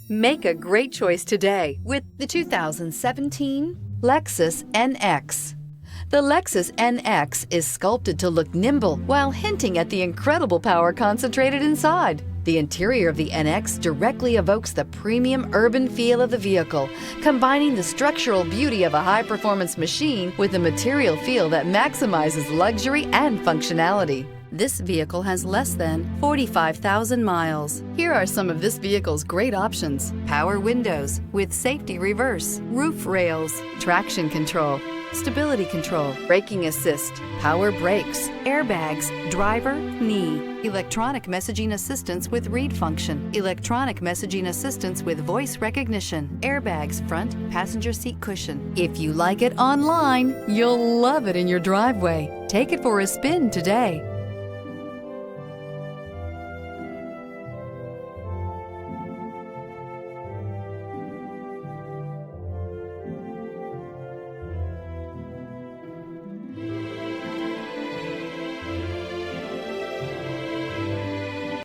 Make a great choice today with the 2017 Lexus NX. The Lexus NX is sculpted to look nimble while hinting at the incredible power concentrated inside. The interior of the NX directly evokes the premium urban feel of the vehicle, combining the structural beauty of a high-performance machine with a material feel that maximizes luxury and functionality. This vehicle has less than 45,000 miles. Here are some of this vehicle's great options: power windows with safety reverse, roof rails, traction control, stability control, braking assist, power brakes, airbags, driver, knee, electronic messaging assistance with read function, electronic messaging assistance with voice recognition, airbags front passenger seat cushion. If you like it online, you'll love it in your driveway. Take it for a spin today.